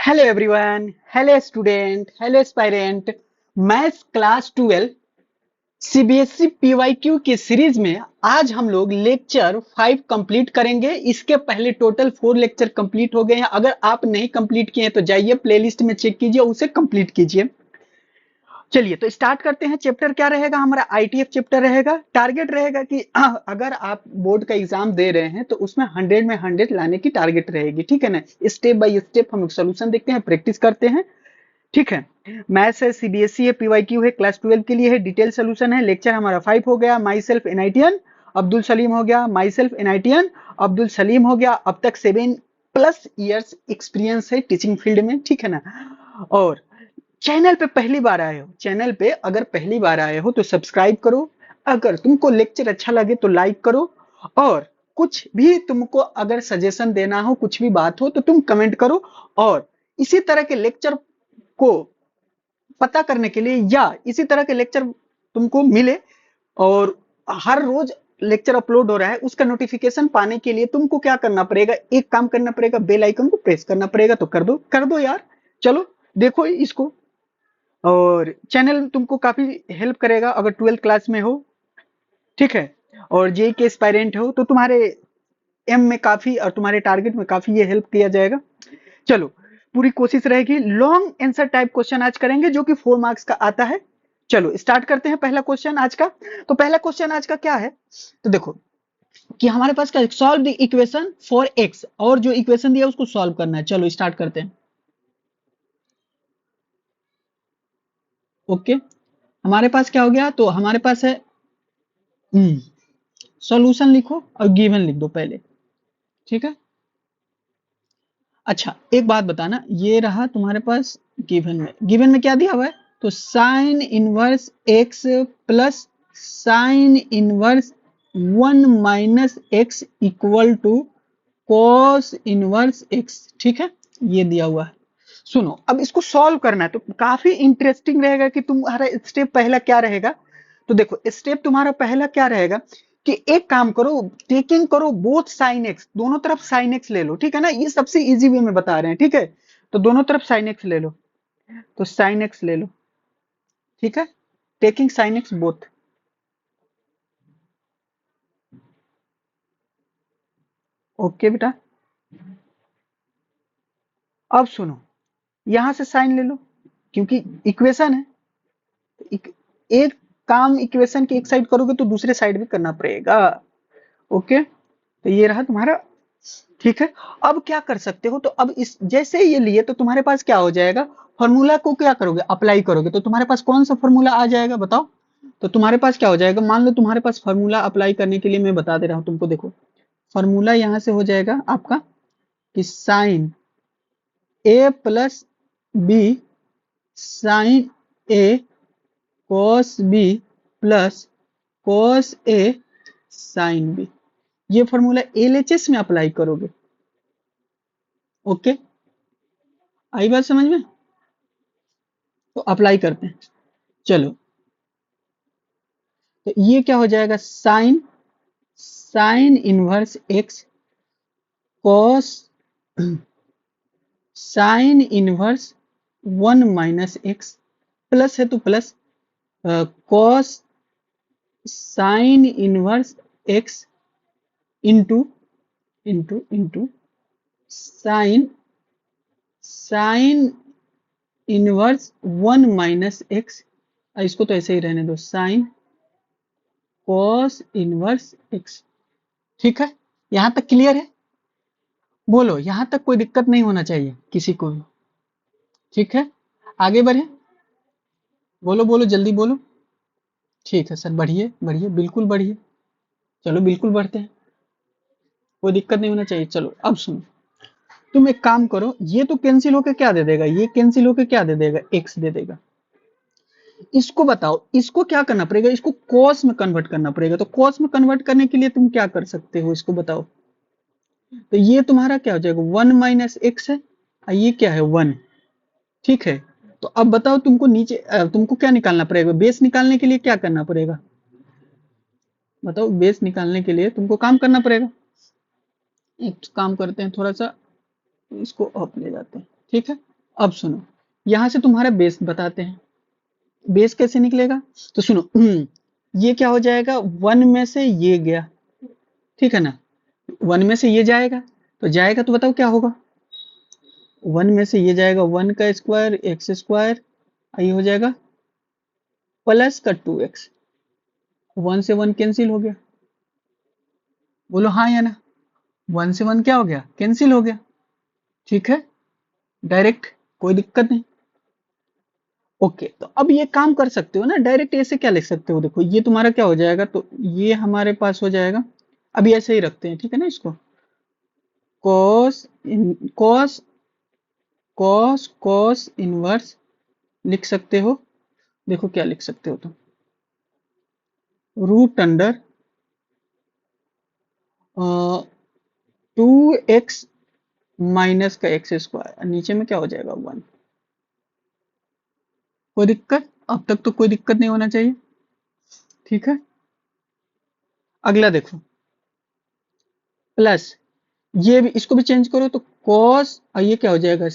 Hello everyone, hello student, hello aspirant. Maths class 12 CBSE PYQ की series में आज हम लोग लेक्चर 5 कंप्लीट करेंगे। इसके पहले टोटल 4 लेक्चर कंप्लीट हो गए हैं। अगर आप नहीं कंप्लीट किए हैं तो जाइए प्लेलिस्ट में चेक कीजिए, उसे कंप्लीट कीजिए। चलिए तो स्टार्ट करते हैं। चैप्टर क्या रहेगा हमारा? आईटीएफ चैप्टर रहेगा। टारगेट रहेगा कि अगर आप बोर्ड का एग्जाम दे रहे हैं तो उसमें 100 में 100 लाने की टारगेट रहेगी, ठीक है ना। स्टेप बाय स्टेप हम सोल्यूशन देखते हैं, प्रैक्टिस करते हैं, ठीक है। मैथ्स है, सीबीएसई है, पीवाईक्यू है, क्लास 12 के लिए है, डिटेल सोल्यूशन है। लेक्चर हमारा 5 हो गया। माई सेल्फ एनआईटीएन अब्दुल सलीम हो गया। माई सेल्फ एनआईटीएन अब्दुल सलीम हो गया। अब तक 7+ ईयर्स एक्सपीरियंस है टीचिंग फील्ड में, ठीक है ना। और चैनल पे पहली बार आए हो, चैनल पे अगर पहली बार आए हो तो सब्सक्राइब करो। अगर तुमको लेक्चर अच्छा लगे तो लाइक करो। और कुछ भी तुमको अगर सजेशन देना हो, कुछ भी बात हो तो तुम कमेंट करो। और इसी तरह के लेक्चर को पता करने के लिए या इसी तरह के लेक्चर तुमको मिले और हर रोज लेक्चर अपलोड हो रहा है उसका नोटिफिकेशन पाने के लिए तुमको क्या करना पड़ेगा? एक काम करना पड़ेगा, बेल आइकन को प्रेस करना पड़ेगा। तो कर दो यार। चलो देखो इसको। और चैनल तुमको काफी हेल्प करेगा अगर 12th क्लास में हो, ठीक है। और जेई के एस्पायरेंट हो तो तुम्हारे एम में काफी और तुम्हारे टारगेट में काफी ये हेल्प किया जाएगा। चलो, पूरी कोशिश रहेगी। लॉन्ग आंसर टाइप क्वेश्चन आज करेंगे जो कि 4 मार्क्स का आता है। चलो स्टार्ट करते हैं पहला क्वेश्चन आज का। तो पहला क्वेश्चन आज का क्या है? तो देखो कि हमारे पास क्या, solve the equation for x, और जो इक्वेशन दिया उसको सॉल्व करना है। चलो स्टार्ट करते हैं। ओके, हमारे पास क्या हो गया? तो हमारे पास है सॉल्यूशन लिखो और गिवन लिख दो पहले, ठीक है। अच्छा एक बात बताना, ये रहा तुम्हारे पास गिवन में क्या दिया हुआ है? तो sine inverse x plus sine inverse 1 - x equal to cos inverse x, ठीक है। ये दिया हुआ है। सुनो, अब इसको सॉल्व करना है तो काफी इंटरेस्टिंग रहेगा कि तुम्हारा स्टेप पहला क्या रहेगा। तो देखो स्टेप तुम्हारा पहला क्या रहेगा कि एक काम करो, टेकिंग करो बोथ साइन एक्स, दोनों तरफ साइन एक्स ले लो, ठीक है ना। ये सबसे इजी वे में बता रहे हैं, ठीक है। तो दोनों तरफ साइन एक्स ले लो, तो साइन एक्स ले लो, ठीक है। Taking sine x both. Okay बेटा, अब सुनो, यहां से साइन ले लो क्योंकि इक्वेशन है। एक काम इक्वेशन की एक साइड करोगे तो दूसरे साइड भी करना पड़ेगा। ओके, तो ये रहा तुम्हारा, ठीक है। अब क्या कर सकते हो? तो अब इस जैसे ये लिए तो तुम्हारे पास क्या हो जाएगा? फॉर्मूला को क्या करोगे? अप्लाई करोगे तो तुम्हारे पास कौन सा फॉर्मूला आ जाएगा बताओ? तो तुम्हारे पास क्या हो जाएगा? मान लो तुम्हारे पास फॉर्मूला अप्लाई करने के लिए मैं बता दे रहा हूं तुमको। देखो फॉर्मूला यहां से हो जाएगा आपका कि sign A plus B sign A cos B plus cos A sine B. ये फॉर्मूला एलएचएस में अप्लाई करोगे। ओके, आई बात समझ में? तो अप्लाई करते हैं। चलो, तो ये क्या हो जाएगा? Sine sine inverse x cos sine inverse 1 - x, plus है तो plus cos sine inverse x into into into sine sine inverse 1 - x. इसको तो ऐसे ही रहने दो, साइन कॉस इनवर्स एक्स, ठीक है। यहां तक क्लियर है? बोलो, यहां तक कोई दिक्कत नहीं होना चाहिए किसी को भी, ठीक है। आगे बढ़े, बोलो बोलो जल्दी बोलो। ठीक है सर, बढ़िए बढ़िए, बिल्कुल बढ़िए। चलो बिल्कुल बढ़ते हैं, कोई दिक्कत नहीं होना चाहिए। चलो अब सुनो, तुम एक काम करो, ये तो कैंसिल होके क्या दे देगा? ये कैंसिल होके क्या दे देगा? एक्स दे देगा। इसको बताओ, इसको क्या करना पड़ेगा? इसको कॉस में कन्वर्ट करना पड़ेगा। तो कॉस में कन्वर्ट करने के लिए तुम क्या कर सकते हो इसको बताओ? तो ये तुम्हारा क्या हो जाएगा? 1 - एक्स है और ये क्या है? 1, ठीक है। तो अब बताओ तुमको नीचे तुमको क्या निकालना पड़ेगा? बेस निकालने के लिए क्या करना पड़ेगा बताओ? बेस निकालने के लिए तुमको काम करना पड़ेगा। एक काम करते हैं, थोड़ा सा इसको अप ले जाते हैं, ठीक है। अब सुनो, यहां से तुम्हारा बेस बताते हैं, बेस कैसे निकलेगा। तो सुनो, ये क्या हो जाएगा, वन में से ये गया, ठीक है ना, वन में से ये जाएगा, तो जाएगा तो बताओ क्या होगा, वन में से ये जाएगा वन का स्क्वायर एक्स स्क्वायर, ये हो जाएगा प्लस का 2x, वन से वन कैंसिल हो गया, बोलो हाँ या ना, वन से वन क्या हो गया, कैंसिल हो गया, ठीक है, डायरेक्ट, कोई दिक्कत नहीं। ओके, तो अब ये काम कर सकते हो ना, डायरेक्ट ऐसे क्या लिख सकते हो, देखो ये तुम्हारा क्या हो जाएगा, तो ये हमारे पास हो जाएगा, अभी ऐसे ही रखते हैं, ठीक है ना, इसको cos इन cos cos इनवर्स लिख सकते हो, देखो क्या लिख सकते हो तुम, रूट अंडर 2x माइनस का एक्स स्क्वायर, नीचे में क्या हो जाएगा 1, कोई दिक्कत, अब तक तो कोई दिक्कत नहीं होना चाहिए, ठीक है। अगला देखो, प्लस, ये भी, इसको भी चेंज करो तो cos, और ये क्या हो जाएगा,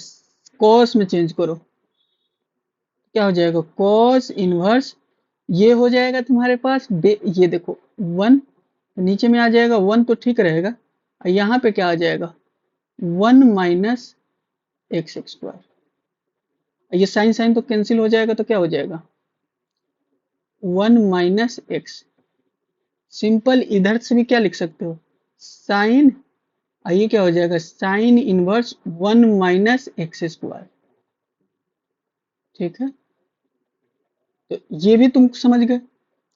cos में चेंज करो, क्या हो जाएगा cos इनवर्स, ये हो जाएगा तुम्हारे पास ये देखो 1, नीचे में आ जाएगा 1 तो ठीक रहेगा, और यहाँ पे क्या आ जाएगा 1 माइनस एक्स स्क्वायर, ये साइन साइन तो कैंसिल हो जाएगा, तो क्या हो जाएगा 1 माइनस एक्स, सिंपल इधर से भी क्या लिख सकते हो, साइन, ये क्या हो जाएगा sign inverse 1 minus x square, ठीक है, तो ये भी तुम समझ गए।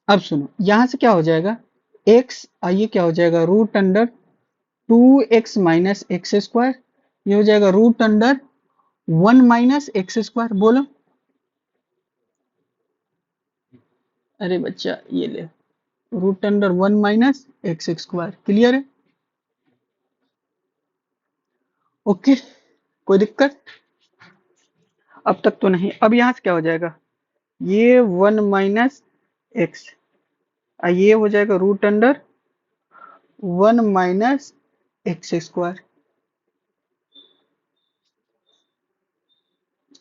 अब सुनो, यहां से क्या हो जाएगा x, ये क्या हो जाएगा root under 2x minus x square, ये हो जाएगा root under 1 minus x square, बोलो, अरे बच्चा ये ले, root under 1 minus x square, clear है, ओके, कोई दिक्कत, अब तक तो नहीं। अब यहां से क्या हो जाएगा, ये 1 माइनस एक्स, ये हो जाएगा root under 1 minus x square,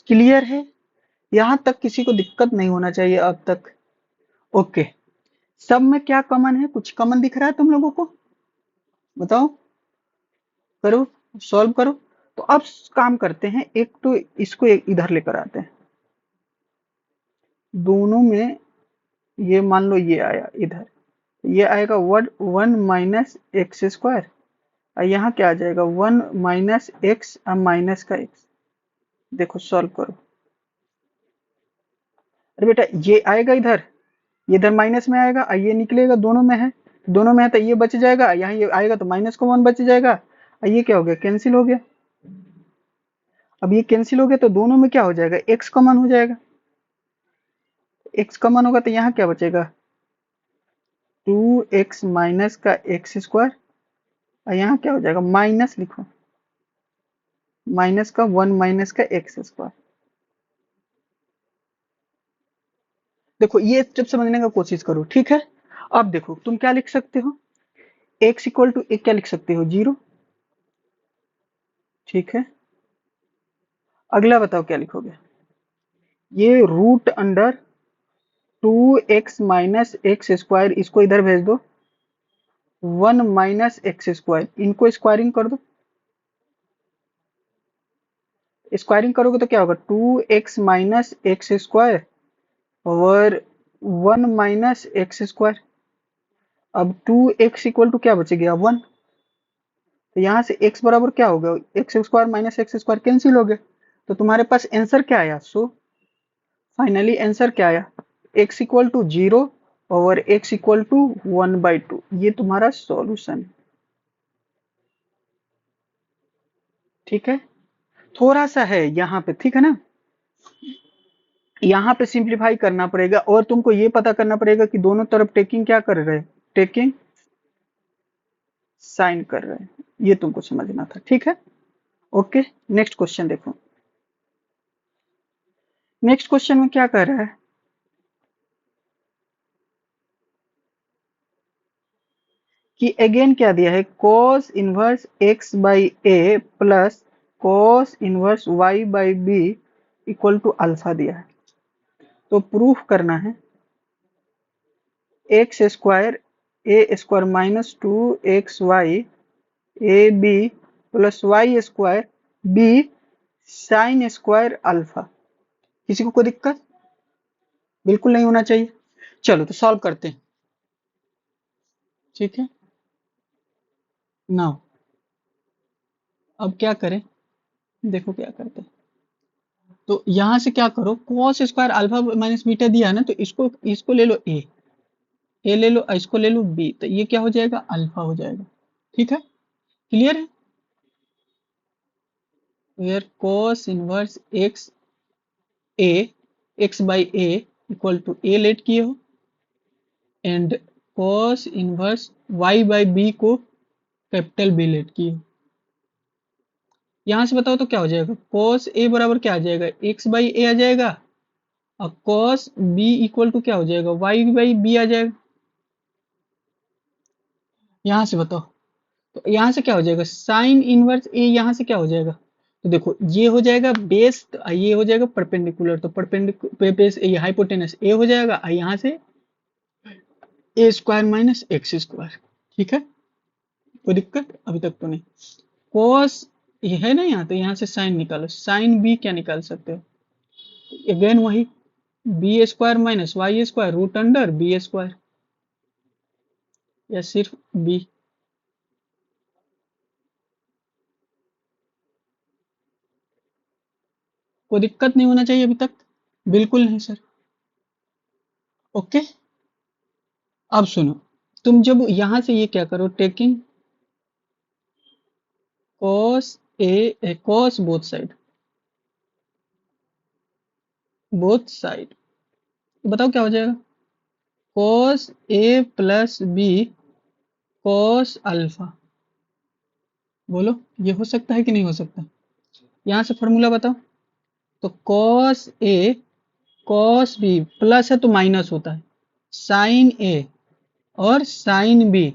clear है, यहां तक किसी को दिक्कत नहीं होना चाहिए अब तक, ओके। सब में क्या कॉमन है, कुछ कॉमन दिख रहा है तुम लोगों को, बताओ, करो, सॉल्व करो। तो अब काम करते हैं, एक तो इसको एक इधर लेकर आते हैं, दोनों में, ये मान लो ये आया इधर, ये आएगा 1 माइनस एक्स स्क्वायर, और यहाँ क्या आ जाएगा 1 माइनस एक्स माइनस का एक्स, देखो सॉल्व करो, अरे बेटा ये आएगा इधर, ये इधर माइनस में आएगा, और ये निकलेगा, दोनों में है, दोनों में है तो ये बच जाएगा, यहाँ ये आएगा तो माइनस का 1 बच जाएगा, और ये क्या हो गया कैंसिल हो गया, अब ये कैंसिल हो गया तो दोनों में क्या हो जाएगा x कॉमन हो जाएगा, x कॉमन होगा तो यहाँ क्या बचेगा 2x माइनस का एक्स स्क्वायर, और यहाँ क्या हो जाएगा माइनस लिखो, माइनस का 1 माइनस का एक्स स्क्वायर, देखो ये स्टेप समझने का कोशिश करो, ठीक है। अब देखो तुम क्या लिख सकते हो, x इक्वल टू एक क्या लिख सकते हो 0, ठीक है। अगला बताओ क्या लिखोगे, ये root under 2x minus x square, इसको इधर भेज दो, 1 माइनस एक्स स्क्वायर, इनको स्क्वायरिंग कर दो, स्क्वायरिंग करोगे तो क्या होगा 2x माइनस एक्स स्क्वायर और 1 माइनस एक्स स्क्वायर, अब 2x इक्वल टू क्या बचेगा 1, तो यहाँ से x बराबर क्या होगा x square minus x square cancel हो गया, तो तुम्हारे पास आंसर क्या आया, सो फाइनली आंसर क्या आया, x इक्वल टू 0 और x इक्वल टू 1/2, ये तुम्हारा सॉल्यूशन है, ठीक है। थोड़ा सा है यहाँ पे, ठीक है ना, यहाँ पे सिंप्लीफाई करना पड़ेगा, और तुमको ये पता करना पड़ेगा कि दोनों तरफ टेकिंग क्या कर रहे हैं, टेकिंग साइन कर रहे हैं, ये तुमको समझना था, ठीक है, ओके। नेक्स्ट क्वेश्चन देखो, नेक्स्ट क्वेश्चन में क्या कह रहा है कि अगेन क्या दिया है cos inverse x by a plus cos inverse y by b equal to alpha दिया है। तो प्रूफ करना है x square a square minus two x y a b plus y square b sine square alpha. किसी को कोई दिक्कत? बिल्कुल नहीं होना चाहिए। चलो तो सॉल्व करते हैं। ठीक है, नाउ अब क्या करें, देखो क्या करते हैं। तो यहां से क्या करो, cos square alpha minus beta दिया है ना, तो इसको इसको ले लो ए ले लो, इसको ले लो बी, तो ये क्या हो जाएगा, अल्फा हो जाएगा। ठीक है, क्लियर है। Where cos inverse x a x by a equal to a let किए हो and cos inverse y by b को कैपिटल बी लेट किए हो। यहां से बताओ तो क्या हो जाएगा, cos ए बराबर क्या आ जाएगा, एक्स बाई ए आ जाएगा, और cos बी इक्वल टू क्या हो जाएगा, y बाई बी आ जाएगा। यहां से बताओ तो यहां से क्या हो जाएगा, साइन इनवर्स ए यहां से क्या हो जाएगा, तो देखो ये हो जाएगा बेस, ये हो जाएगा परपेंडिकुलर, तो परपेंडिकुलर बेस ये हाइपोटेनस ए हो जाएगा, यहां से ए स्क्वायर माइनस एक्स स्क्वायर। ठीक है, कोई दिक्कत अभी तक तो नहीं। cos ये है ना यहाँ, तो यहाँ से साइन निकालो, साइन बी क्या निकाल सकते हो, अगेन वही b square minus y square root under b square, या सिर्फ बी। कोई दिक्कत नहीं होना चाहिए अभी तक, बिल्कुल नहीं सर। ओके, अब सुनो, तुम जब यहां से ये क्या करो, टेकिंग cos ए cos बोथ साइड बताओ क्या हो जाएगा, cos ए प्लस बी cos अल्फा। बोलो ये हो सकता है कि नहीं हो सकता, यहां से फॉर्मूला बताओ। तो cos ए cos बी प्लस है तो माइनस होता है, साइन ए और साइन बी,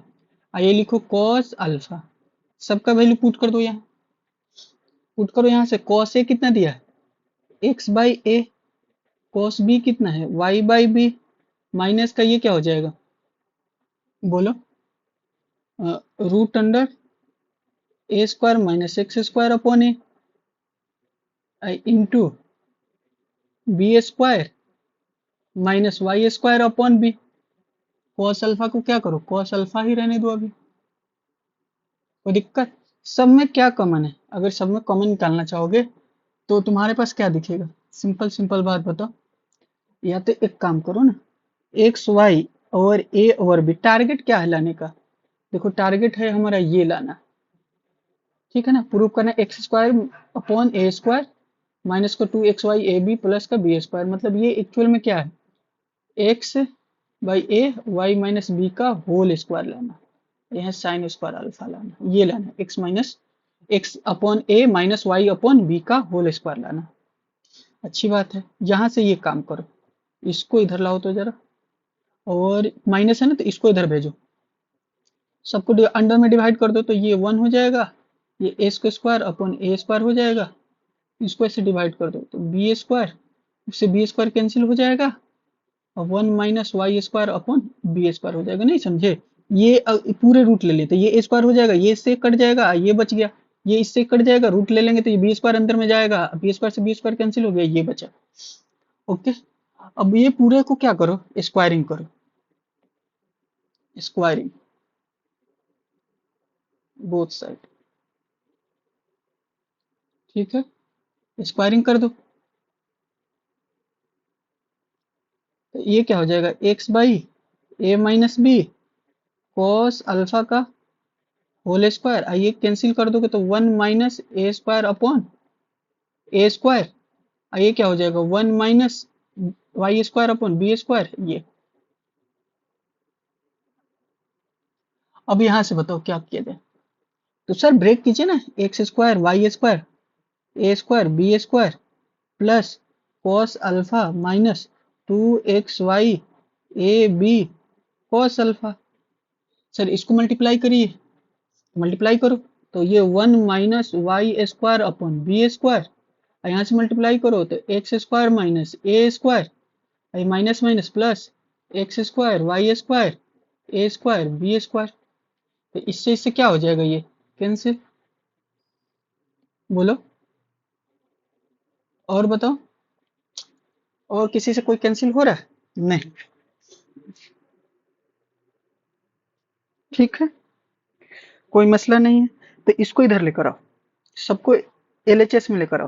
ये लिखो cos अल्फा, सबका वैल्यू पुट कर दो, यहाँ पुट करो, यहाँ से cos ए कितना दिया है, x by a, cos b कितना है, y बाई बी, माइनस का ये क्या हो जाएगा, बोलो root under a square minus x square upon a into b square minus y square upon b. cos alpha को क्या करो, cos अल्फा ही रहने दो अभी, कोई दिक्कत। सब में क्या कॉमन है, अगर सब में कॉमन निकालना चाहोगे तो तुम्हारे पास क्या दिखेगा, सिंपल सिंपल बात बताओ, या तो एक काम करो ना, एक्स वाई और ए और बी, टारगेट क्या है लाने का, देखो टारगेट है हमारा ये लाना, ठीक है ना, प्रूव करना x square upon a square minus का two x y a b plus का बी स्क्वायर, मतलब ये एक्चुअल में क्या है, x by a y minus b का होल स्क्वायर लाना, यह साइन स्क्वायर अल्फा लाना, ये लाना x minus x upon a minus y upon b का होल स्क्वायर लाना। अच्छी बात है, यहां से ये काम करो, इसको इधर लाओ तो जरा, और माइनस है ना तो इसको इधर भेजो, सबको अंडर में डिवाइड कर दो, तो ये वन हो जाएगा, ये a square upon a square हो जाएगा, इसको ऐसे डिवाइड कर दो तो बी स्क्वायर, इससे बी स्क्वायर कैंसिल हो जाएगा, और one minus y square upon b square हो जाएगा, नहीं समझे, ये पूरे रूट ले लेते, ये ए स्क्वायर हो जाएगा, ये इससे कट जाएगा, ये बच गया, ये इससे कट जाएगा, रूट ले लेंगे तो ये बी स्क्वायर अंदर में जाएगा, बी स्क्वायर से बी स्क्वायर कैंसिल हो गया, ये बचा। ओके, अब ये पूरे को क्या करो, स्क्वायरिंग करो, स्क्वायरिंग बोथ साइड, ठीक है, स्क्वायरिंग कर दो, तो ये क्या हो जाएगा, x by a minus b cos alpha का होल स्क्वायर, ये कैंसिल कर दोगे तो one minus a square upon a square, ये क्या हो जाएगा, one minus y square upon b square, ये। अब यहां से बताओ क्या किया जाए, तो सर ब्रेक कीजिए ना, x square y square a square b square plus cos alpha minus two x y a b cos alpha, sir इसको मल्टीप्लाई करिए, मल्टीप्लाई करो, तो ये 1 - y² अपॉन b², यहाँ से मल्टीप्लाई करो तो x² minus a², minus minus plus x² y² a² b²। तो इससे क्या हो जाएगा, ये कैंसिल। बोलो और बताओ, और किसी से कोई कैंसिल हो रहा है? नहीं। ठीक है, कोई मसला नहीं है। तो इसको इधर लेकर आओ, सबको एलएचएस में लेकर आओ।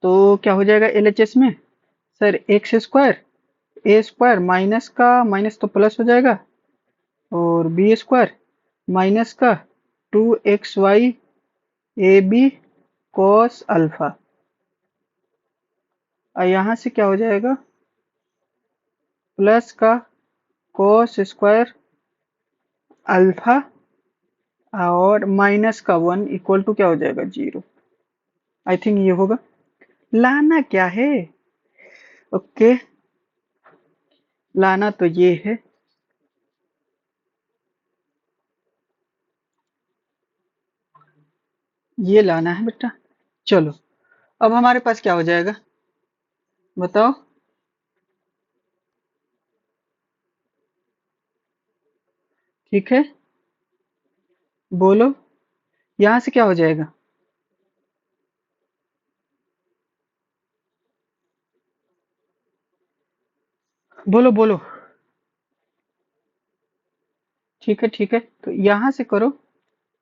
तो क्या हो जाएगा एलएचएस में? सर x² a² माइनस का माइनस तो प्लस हो जाएगा, और b² माइनस का 2xy ab cos अल्फा, और यहाँ से क्या हो जाएगा प्लस का cos² अल्फा, और माइनस का 1 इक्वल टू क्या हो जाएगा 0। आई थिंक ये होगा। लाना क्या है? ओके, लाना तो ये है। ये लाना है बेटा। चलो, अब हमारे पास क्या हो जाएगा बताओ। ठीक है, बोलो, यहां से क्या हो जाएगा? बोलो बोलो। ठीक है ठीक है, तो यहां से करो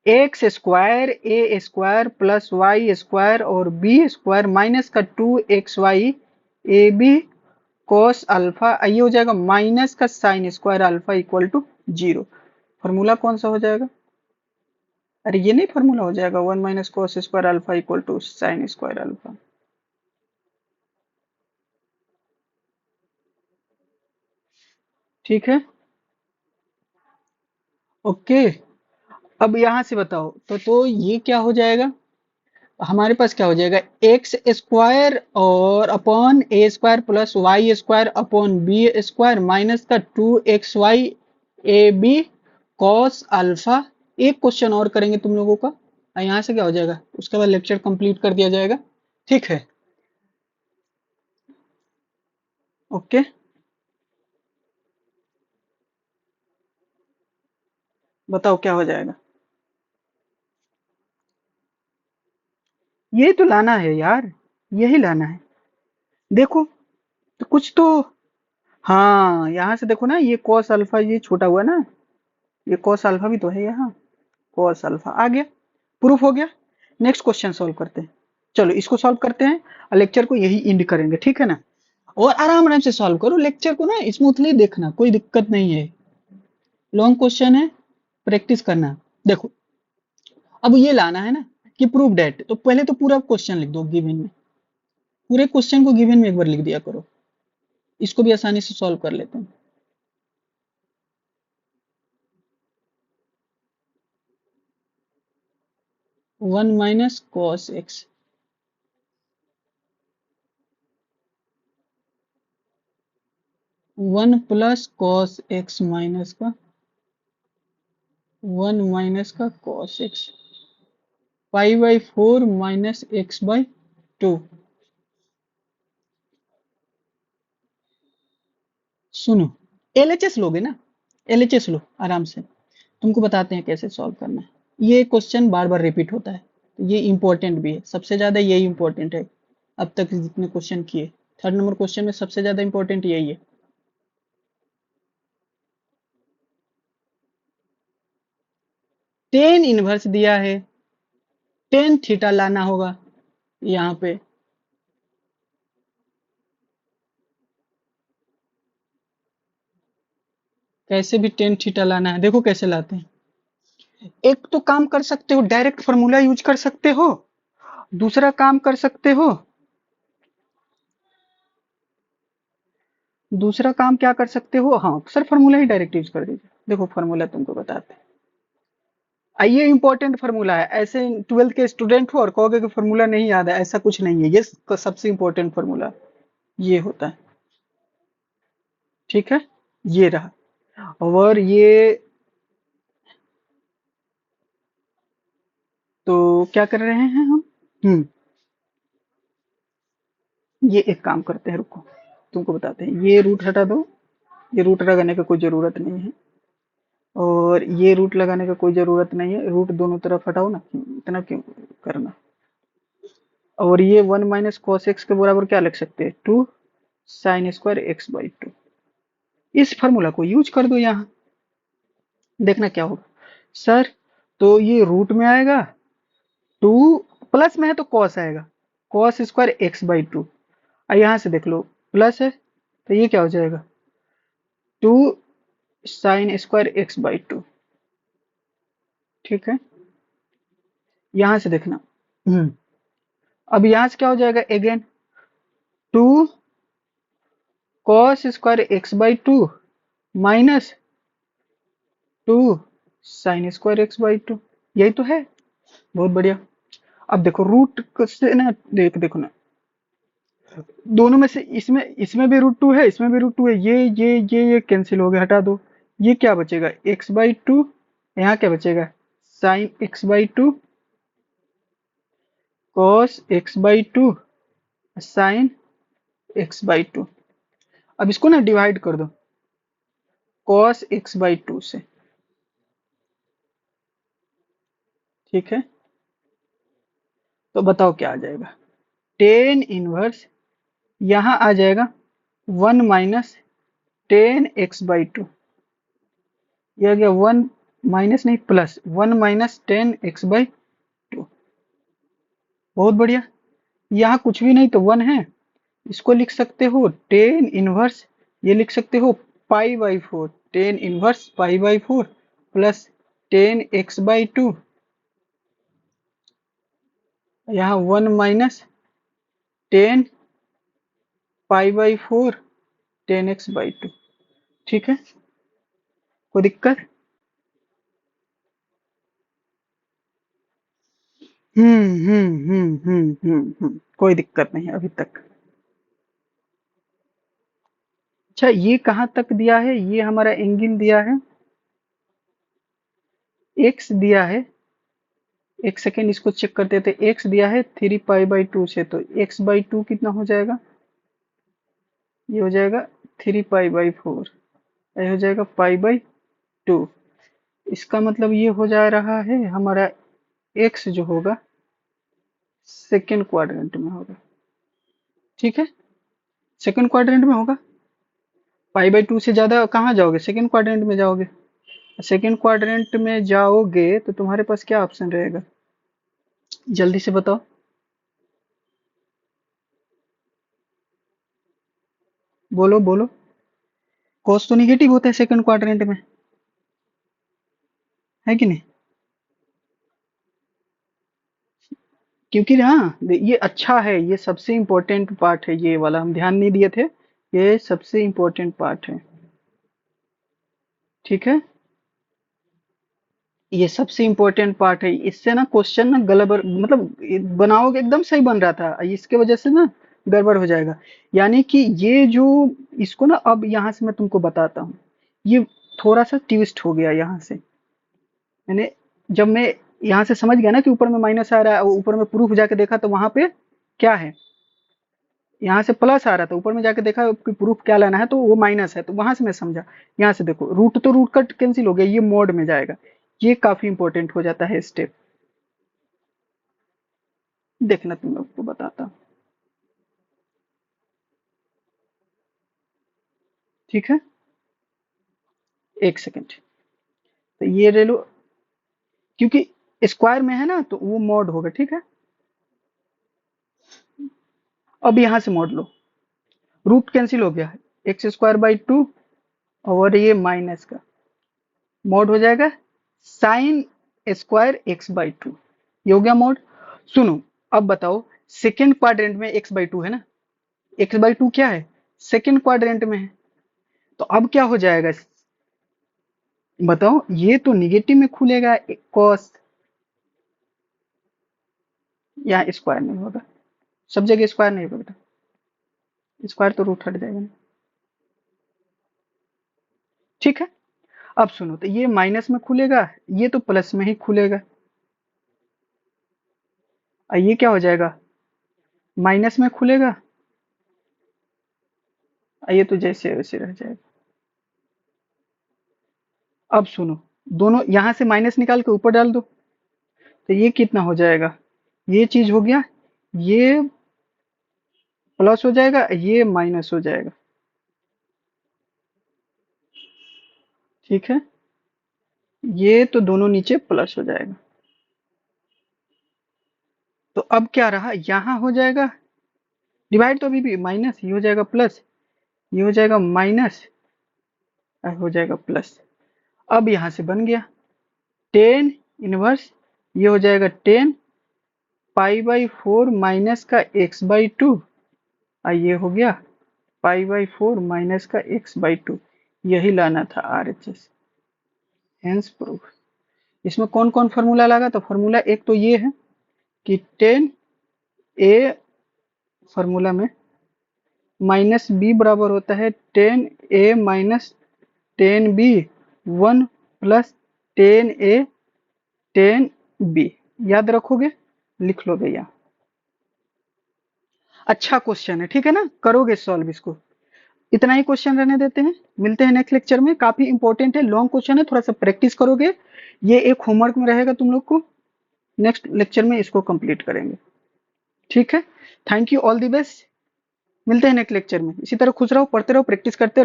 x² a² प्लस y² और b² माइनस का 2xy ab cos अल्फा, ये हो जाएगा माइनस का sin² alpha equal to 0। Formula कौन सा हो जाएगा? अरे ये नहीं फॉर्मूला हो जाएगा 1 minus cos² alpha equal to sin² alpha. ठीक है, ओके। अब यहां से बताओ तो ये क्या हो जाएगा? हमारे पास क्या हो जाएगा x² और upon a² plus y² upon b² minus का 2xy ab cos अल्फा। एक क्वेश्चन और करेंगे तुम लोगों का, और यहाँ से क्या हो जाएगा, उसके बाद लेक्चर कंप्लीट कर दिया जाएगा। ठीक है, ओके। बताओ क्या हो जाएगा? यही तो लाना है यार, यही लाना है। देखो, तो कुछ तो, हाँ यहाँ से देखो ना, ये cos अल्फा ये छोटा हुआ ना, ये cos अल्फा भी तो है यहाँ, cos अल्फा आ गया, प्रूफ हो गया। नेक्स्ट क्वेश्चन सॉल्व करते हैं। चलो इसको सॉल्व करते हैं और लेक्चर को यही एंड करेंगे, ठीक है ना। और आराम आराम से सॉल्व करो, लेक्चर को ना स्मूथली देखना, कोई दिक्कत नहीं है। लॉन्ग क्वेश्चन है, प्रैक्टिस करना। देखो, अब ये लाना है ना कि प्रूव डेट, तो पहले तो पूरा क्वेश्चन लिख दो गिवन में, पूरे क्वेश्चन को गिवन में एक बार लिख दिया करो, इसको भी आसानी से सॉल्व कर लेते हैं। 1 minus cos x, 1 plus cos x minus का 1 माइनस का कॉस एक्स, 5/4 माइनस x/2। सुनो, एलएचएस लोगे ना, एलएचएस लो आराम से, तुमको बताते हैं कैसे सॉल्व करना है। ये क्वेश्चन बार बार रिपीट होता है, तो ये इंपॉर्टेंट भी है, सबसे ज्यादा यही इंपॉर्टेंट है अब तक जितने क्वेश्चन किए। 3rd नंबर क्वेश्चन में सबसे ज्यादा इंपॉर्टेंट यही है। टेन इनवर्स दिया है, टेन थीटा लाना होगा यहाँ पे। कैसे भी टेन थीटा लाना है, देखो कैसे लाते हैं। एक तो काम कर सकते हो, डायरेक्ट फॉर्मूला यूज कर सकते हो। दूसरा काम कर सकते हो, दूसरा काम क्या कर सकते हो, हाँ सर फॉर्मूला ही डायरेक्ट यूज कर दीजिए। देखो फॉर्मूला तुमको बताते हैं, ये इंपॉर्टेंट फॉर्मूला है। ऐसे 12th के स्टूडेंट हो और कहोगे कि फॉर्मूला नहीं याद है, ऐसा कुछ नहीं है, ये सबसे इंपॉर्टेंट फॉर्मूला ये होता है। ठीक है, ये रहा। और ये क्या कर रहे हैं हम? ये एक काम करते हैं, रुको तुमको बताते हैं। ये रूट हटा दो, ये रूट लगाने का कोई जरूरत नहीं है, और ये रूट लगाने का कोई जरूरत नहीं है। रूट दोनों तरफ हटाओ ना, इतना क्यों करना। और ये 1 - cos x के बराबर क्या लिख सकते हैं? 2 sin² x/2। इस फॉर्मूला को यूज कर दो यहाँ, देखना क्या होगा। सर तो ये रूट में आएगा, 2 प्लस में है तो कॉस आएगा, cos² x/2। और यहाँ से देख लो प्लस है तो ये क्या हो जाएगा? 2 sin² x/2। ठीक है, यहां से देखना। अब यहां से क्या हो जाएगा? Again 2 cos² x/2 minus 2 sin² x/2। यही तो है, बहुत बढ़िया। अब देखो रूट से ना, देखो ना, दोनों में से इसमें इसमें भी √2 है, इसमें भी √2 है। ये कैंसिल हो गया, हटा दो। ये क्या बचेगा? x/2। यहाँ क्या बचेगा? sin x/2 cos x/2 sin x/2। अब इसको ना डिवाइड कर दो cos x/2 से। ठीक है, तो बताओ क्या आ जाएगा? टेन इनवर्स, यहां आ जाएगा 1 - 10x/2। यह आ गया 1 माइनस नहीं प्लस 1 - 10x/2। बहुत बढ़िया। यहाँ कुछ भी नहीं तो 1 है, इसको लिख सकते हो टेन इनवर्स, ये लिख सकते हो π/4, टेन इनवर्स π/4 प्लस 10x/2। यहाँ 1 - 10 π/4 10x/2। ठीक है, कोई दिक्कत? कोई दिक्कत नहीं अभी तक। अच्छा, ये कहाँ तक दिया है? ये हमारा एंगल दिया है, एक्स दिया है। एक सेकेंड इसको चेक करते थे। एक्स दिया है 3π/2 से, तो x/2 कितना हो जाएगा? ये हो जाएगा 3π/4, ये हो जाएगा π/2। इसका मतलब ये हो जा रहा है हमारा एक्स जो होगा सेकेंड क्वाड्रेंट में होगा। ठीक है, सेकेंड क्वाड्रेंट में होगा। π/2 से ज्यादा कहाँ जाओगे? सेकेंड क्वाड्रेंट में जाओगे। सेकेंड क्वाड्रेंट में जाओगे तो तुम्हारे पास क्या ऑप्शन रहेगा? जल्दी से बताओ। बोलो बोलो। कॉस तो निगेटिव होता है सेकंड क्वाड्रेंट में, है कि नहीं? क्योंकि ना ये अच्छा है, ये सबसे इम्पोर्टेंट पार्ट है, ये वाला हम ध्यान नहीं दिए थे, ये सबसे इम्पोर्टेंट पार्ट है। ठीक है, ये सबसे इम्पोर्टेंट पार्ट है। इससे ना क्वेश्चन ना गड़बड़, मतलब बनाओगे एकदम सही बन रहा था, इसके वजह से ना गड़बड़ हो जाएगा। यानी कि ये जो, इसको ना अब यहाँ से मैं तुमको बताता हूँ, ये थोड़ा सा ट्विस्ट हो गया यहाँ से। मैंने, जब मैं यहाँ से समझ गया ना कि ऊपर में माइनस आ रहा है, ऊपर में प्रूफ जाके देखा तो वहां पे क्या है, यहाँ से प्लस आ रहा था, ऊपर में जाके देखा कि प्रूफ क्या लाना है तो वो माइनस है, तो वहां से मैं समझा। यहाँ से देखो रूट तो रूट कट कैंसिल हो गया, ये मोड में जाएगा। ये काफी इंपॉर्टेंट हो जाता है स्टेप। देखना तुम लोग को बताता हूँ। ठीक है, एक सेकेंड। तो ये ले लो, क्योंकि स्क्वायर में है ना तो वो मॉड होगा। ठीक है, अब यहाँ से मॉड लो, रूट कैंसिल हो गया, x²/2 और ये माइनस का मॉड हो जाएगा sin²x/2। ये हो गया मॉड। सुनो, अब बताओ, सेकेंड क्वाड्रेंट में x/2 है ना, x/2 क्या है? सेकेंड क्वाड्रेंट में है, तो अब क्या हो जाएगा? बताओ, ये तो निगेटिव में खुलेगा कॉस, यहाँ स्क्वायर नहीं होगा, सब जगह स्क्वायर नहीं होगा बेटा, स्क्वायर तो रूट हट जाएगा ना। ठीक है, अब सुनो, तो ये माइनस में खुलेगा, ये तो प्लस में ही खुलेगा। ये क्या हो जाएगा, माइनस में खुलेगा, ये तो जैसे वैसे रह जाएगा। अब सुनो, दोनों यहां से माइनस निकाल के ऊपर डाल दो, तो ये कितना हो जाएगा, ये चीज हो गया, ये प्लस हो जाएगा, ये माइनस हो जाएगा। ठीक है, ये तो दोनों नीचे प्लस हो जाएगा। तो अब क्या रहा, यहां हो जाएगा डिवाइड, तो अभी भी माइनस, ये हो जाएगा प्लस, ये हो जाएगा माइनस, हो जाएगा प्लस। अब यहां से बन गया टेन इनवर्स, ये हो जाएगा ten pi by four minus का एक्स बाई टू, और ये हो गया पाई बाई फोर माइनस का एक्स बाई टू। यही लाना था RHS, हेंस प्रूफ। इसमें कौन कौन फॉर्मूला लगा, तो फॉर्मूला एक तो ये है कि टेन ए फॉर्मूला में माइनस बी बराबर होता है tan A minus tan B, one plus tan A tan B. याद रखोगे, लिख लोगे यहाँ। अच्छा क्वेश्चन है, ठीक है ना, करोगे सॉल्व इसको। इतना ही क्वेश्चन रहने देते हैं, मिलते हैं नेक्स्ट लेक्चर में। काफी इंपॉर्टेंट है, लॉन्ग क्वेश्चन है, थोड़ा सा प्रैक्टिस करोगे, ये एक होमवर्क में रहेगा तुम लोग को। नेक्स्ट लेक्चर में इसको कंप्लीट करेंगे, ठीक है। Thank you, all the best. मिलते हैं नेक्स्ट लेक्चर में। इसी तरह खुश रहो, पढ़ते रहो, प्रैक्टिस करते रहो।